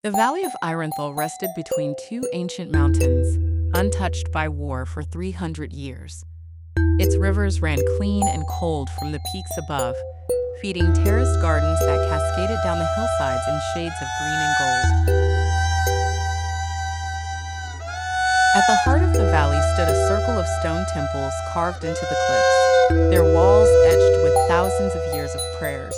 The Valley of Ironthal rested between two ancient mountains, untouched by war for 300 years. Its rivers ran clean and cold from the peaks above, feeding terraced gardens that cascaded down the hillsides in shades of green and gold. At the heart of the valley stood a circle of stone temples carved into the cliffs, their walls etched with thousands of years of prayers,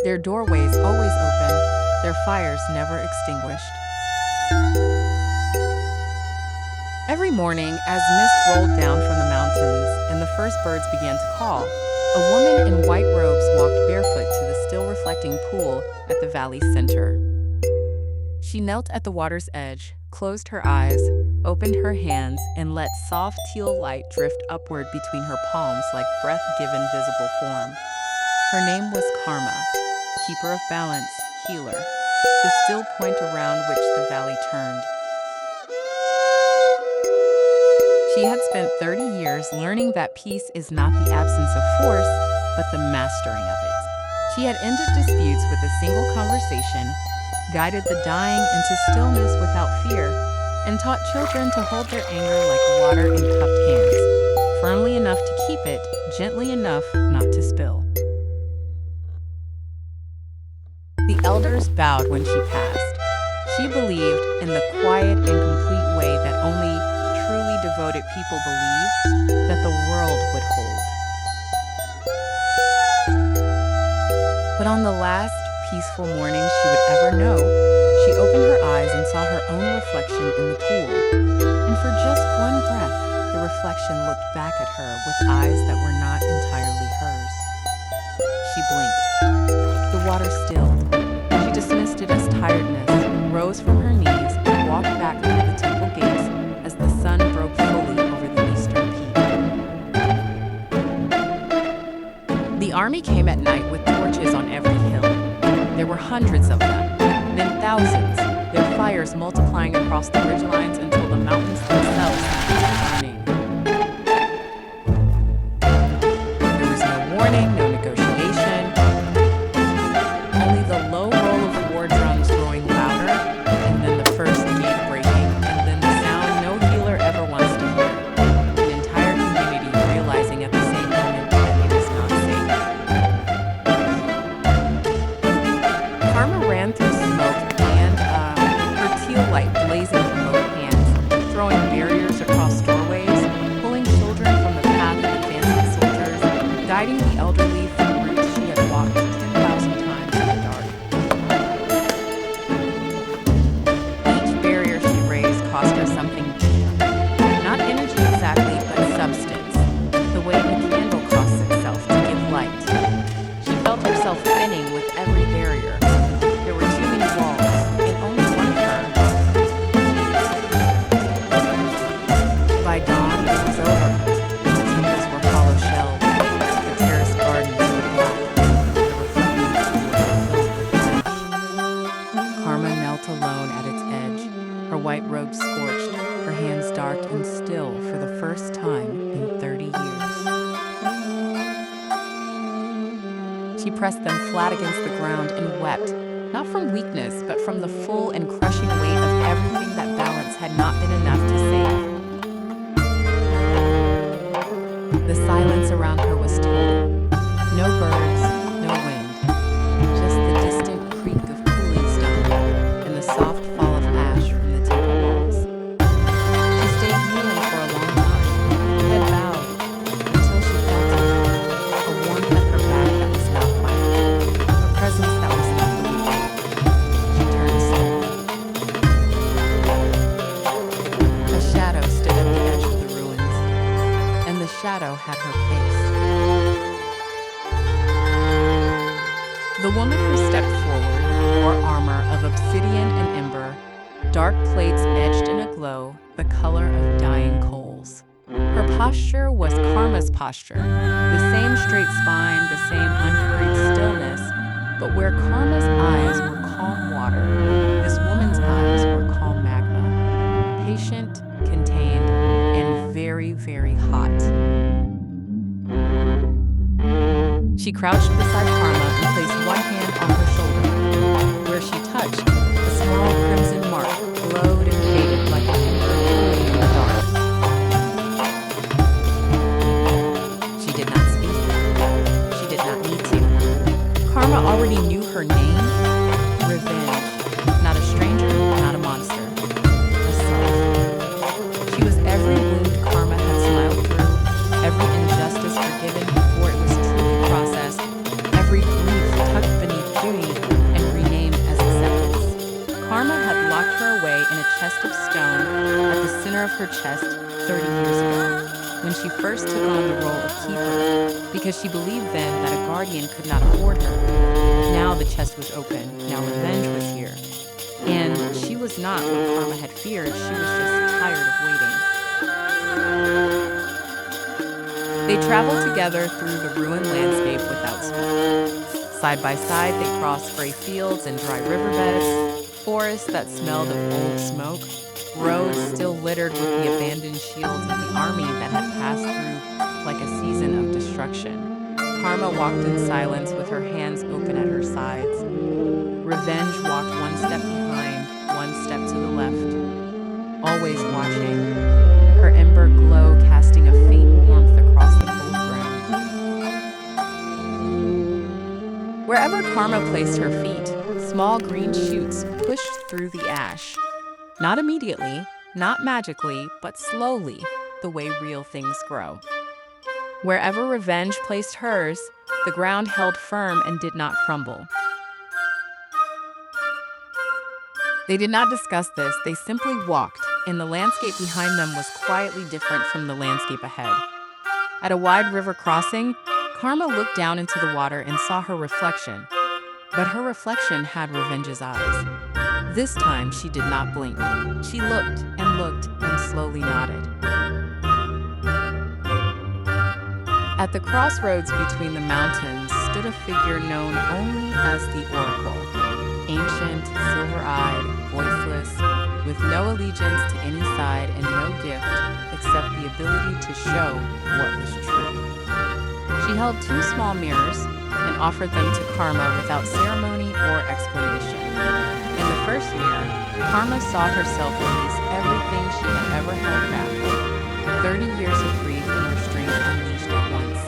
their doorways always open, their fires never extinguished. Every morning, as mist rolled down from the mountains and the first birds began to call, a woman in white robes walked barefoot to the still reflecting pool at the valley's center. She knelt at the water's edge, closed her eyes, opened her hands, and let soft teal light drift upward between her palms like breath given visible form. Her name was Karma, keeper of balance, healer, the still point around which the valley turned. She had spent 30 years learning that peace is not the absence of force, but the mastering of it. She had ended disputes with a single conversation, guided the dying into stillness without fear, and taught children to hold their anger like water in cupped hands, firmly enough to keep it, gently enough not to spill. The elders bowed when she passed. She believed, in the quiet and complete way that only truly devoted people believe, that the world would hold. But on the last peaceful morning she would ever know, she opened her eyes and saw her own reflection in the pool. And for just one breath, the reflection looked back at her with eyes that were not entirely hers. She blinked. The water stilled. She dismissed it as tiredness, rose from her knees, and walked back through the temple gates as the sun broke fully over the eastern peak. The army came at night with torches on every hill. There were hundreds of them, then thousands, their fires multiplying across the ridgelines until the mountains themselves seemed burning. There was no warning, no negotiation, only the low roll of war drums growing louder, and then the first gate breaking, and then the sound no healer ever wants to hear. An entire community realizing at the same moment that it is not safe. Karma ran through smoke and her teal light blazing from both hands, throwing barriers across doorways, pulling children from the path of advancing soldiers, guiding the elderly through routes she had walked 10,000 times in the dark. Each barrier she raised cost her something deep. Not energy exactly, but substance, the way a candle costs itself to give light. She felt herself thinning with every barrier. There were too many walls, and only one of her. By dawn, it was over. The temples were hollow shells. The terraced gardens were black. The reflecting pool filled with light. Karma knelt alone at its edge, her white robe scorched, her hands dark and still for the first time in 30 years. She pressed them flat against the ground and wept, not from weakness, but from the full and crushing weight of everything that balance had not been enough to save. The silence around her was total. No birds, no wind, just the distant creak of cooling stone and the soft fall of ash from the temple walls. She stayed kneeling for a long time, head bowed, until she felt it, a warmth at her back that was not quiet, a presence that was not the weak. She turned slowly. A shadow stood at the edge of the ruins, and the shadow had her face. The woman who stepped forward wore armor of obsidian and ember, dark plates edged in a glow, the color of dying coals. Her posture was Karma's posture, the same straight spine, the same unhurried stillness, but where Karma's eyes were calm water, this woman's eyes were calm magma, patient, contained, and very, very hot. She crouched beside Karma and placed one hand on her shoulder. Where she touched, a small crimson away in a chest of stone at the center of her chest 30 years ago, when she first took on the role of keeper, because she believed then that a guardian could not afford her. Now the chest was open, now revenge was here. And she was not what Karma had feared, she was just tired of waiting. They traveled together through the ruined landscape without speech. Side by side, they crossed gray fields and dry riverbeds, forests that smelled of old smoke, roads still littered with the abandoned shields of the army that had passed through like a season of destruction. Karma walked in silence with her hands open at her sides. Revenge walked one step behind, one step to the left, always watching, her ember glow casting a faint warmth across the cold ground. Wherever Karma placed her feet, small green shoots pushed through the ash. Not immediately, not magically, but slowly, the way real things grow. Wherever Revenge placed hers, the ground held firm and did not crumble. They did not discuss this, they simply walked, and the landscape behind them was quietly different from the landscape ahead. At a wide river crossing, Karma looked down into the water and saw her reflection. But her reflection had Revenge's eyes. This time, she did not blink. She looked and slowly nodded. At the crossroads between the mountains stood a figure known only as the Oracle. Ancient, silver-eyed, voiceless, with no allegiance to any side and no gift except the ability to show what was true. She held 2 small mirrors and offered them to Karma without ceremony or explanation. In the first mirror, Karma saw herself release everything she had ever held back. 30 years of grief and restraint unleashed at once.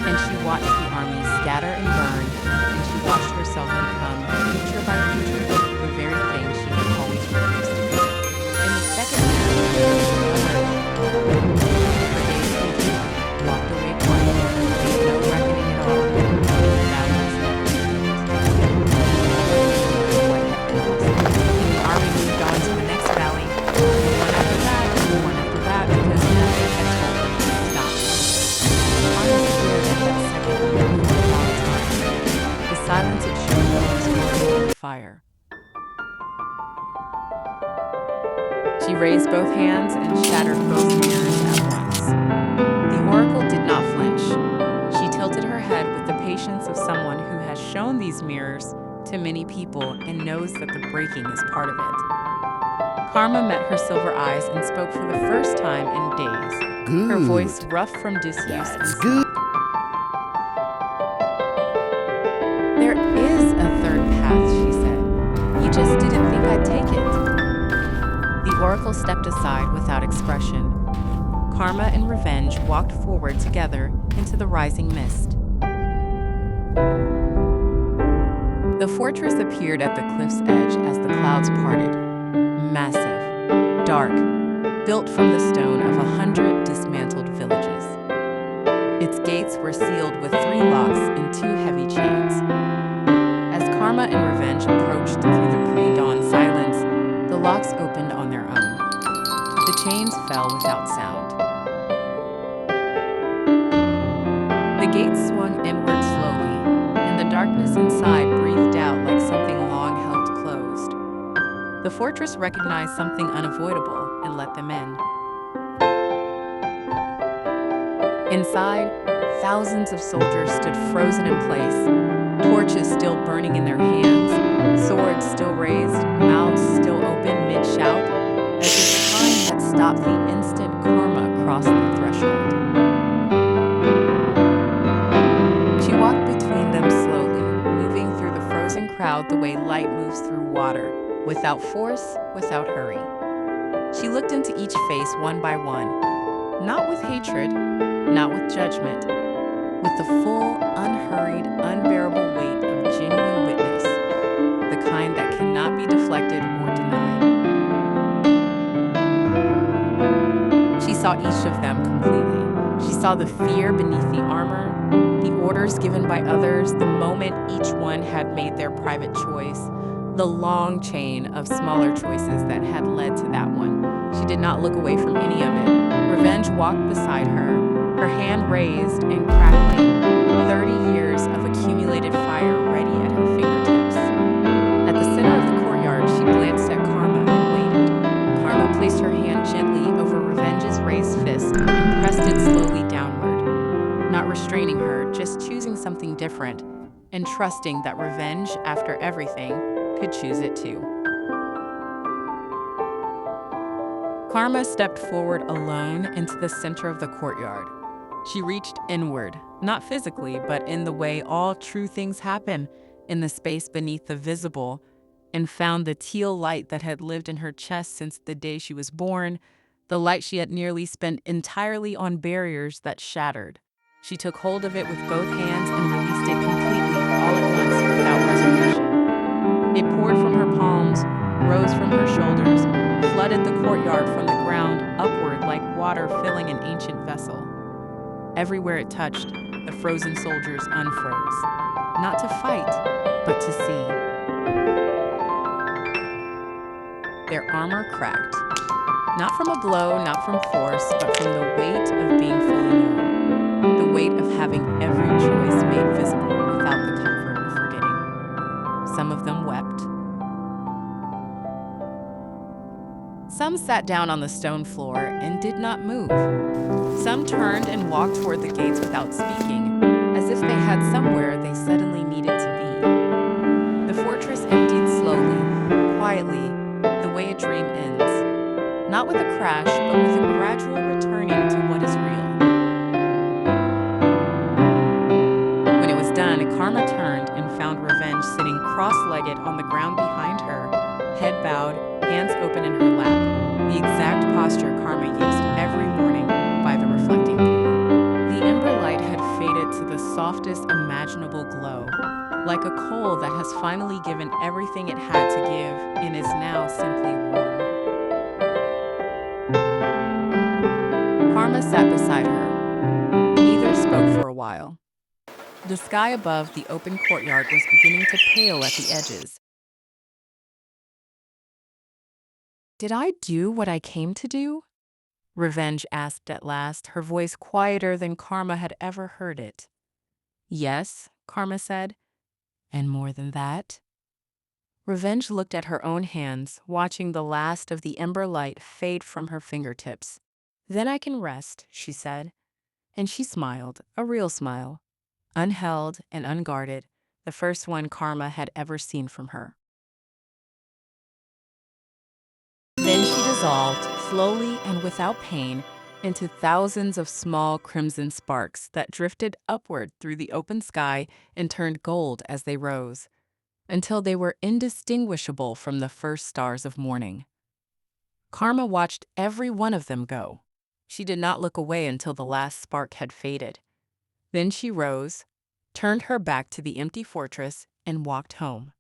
And she watched the army scatter and burn, and she watched herself become, future by future, the very thing she had always refused to be. In the second mirror, her gaze faded, walked away quietly, made no reckoning at all. That was never the army moved on to the next valley, one after that, because nothing had told her to stop. Karma stared at that second mirror for a long time. The silence it showed was more than fire. She raised both hands and shattered both mirrors at once. The oracle did not flinch. She tilted her head with the patience of someone who has shown these mirrors to many people and knows that the breaking is part of it. Karma met her silver eyes and spoke for the first time in days. Good. Her voice rough from disuse and Good. There is a third path, she said. You just didn't think I'd take it. The oracle stepped aside without expression. Karma and Revenge walked forward together into the rising mist. The fortress appeared at the cliff's edge as the clouds parted. Massive, dark, built from the stone of 100 dismantled villages. Its gates were sealed with 3 locks and 2 heavy chains. As Karma and Revenge approached through the pre-dawn silence, the locks opened on their own. The chains fell without sound. The gates swung inward slowly, and the darkness inside breathed out like something long held closed. The fortress recognized something unavoidable and let them in. Inside, thousands of soldiers stood frozen in place, torches still burning in their hands, swords still raised, mouths still open mid-shout, as if time had stopped the instant Karma crossed the threshold. She walked between them slowly, moving through the frozen crowd the way light moves through water, without force, without hurry. She looked into each face one by one, not with hatred, not with judgment, with the full, unhurried, unbearable weight of genuine witness, the kind that cannot be deflected or denied. She saw each of them completely. She saw the fear beneath the armor, the orders given by others, the moment each one had made their private choice, the long chain of smaller choices that had led to that one. She did not look away from any of it. Revenge walked beside her, her hand raised and crackling, 30 years of accumulated fire ready at her fingertips. At the center of the courtyard, she glanced at Karma and waited. Karma placed her hand gently over Revenge's raised fist and pressed it slowly downward, not restraining her, just choosing something different, and trusting that Revenge, after everything, could choose it too. Karma stepped forward alone into the center of the courtyard. She reached inward, not physically, but in the way all true things happen, in the space beneath the visible, and found the teal light that had lived in her chest since the day she was born, the light she had nearly spent entirely on barriers that shattered. She took hold of it with both hands and released it completely, all at once, without reservation. It poured from her palms, rose from her shoulders, flooded the courtyard from the ground upward like water filling an ancient vessel. Everywhere it touched, the frozen soldiers unfroze, not to fight, but to see. Their armor cracked, not from a blow, not from force, but from the weight of being fully known, the weight of having every choice made visible without the comfort of forgetting. Some of them wept. Some sat down on the stone floor and did not move. Some turned and walked toward the gates without speaking, as if they had somewhere they suddenly needed to be. The fortress emptied slowly, quietly, the way a dream ends. Not with a crash, but with a gradual returning to what is real. When it was done, Karma turned and found Revenge sitting cross-legged on the ground behind her, head bowed, hands open in her lap, the exact posture Karma used every morning by the reflecting pool. The ember light had faded to the softest imaginable glow, like a coal that has finally given everything it had to give and is now simply warm. Karma sat beside her. Neither spoke for a while. The sky above the open courtyard was beginning to pale at the edges. "Did I do what I came to do?" Revenge asked at last, her voice quieter than Karma had ever heard it. "Yes," Karma said. "And more than that?" Revenge looked at her own hands, watching the last of the ember light fade from her fingertips. "Then I can rest," she said. And she smiled, a real smile, unheld and unguarded, the first one Karma had ever seen from her. Then she dissolved, slowly and without pain, into thousands of small crimson sparks that drifted upward through the open sky and turned gold as they rose, until they were indistinguishable from the first stars of morning. Karma watched every one of them go. She did not look away until the last spark had faded. Then she rose, turned her back to the empty fortress, and walked home.